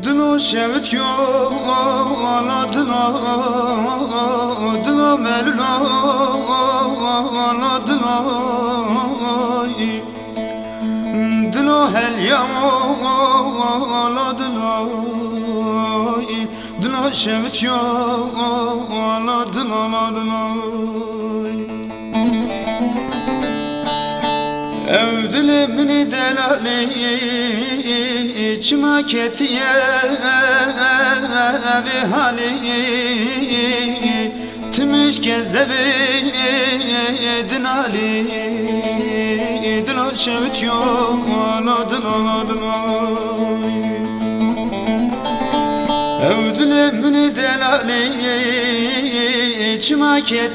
Dilo şevit yo ala dilo dilo melula ala dilo dilo hel ya ala dilo dilo şevit yo ala dilo ev dilimini delali içime ketiye bir hali tümiş kezebi dinali dilo şevit yo ala dilo ev dilimini delali içime ketiye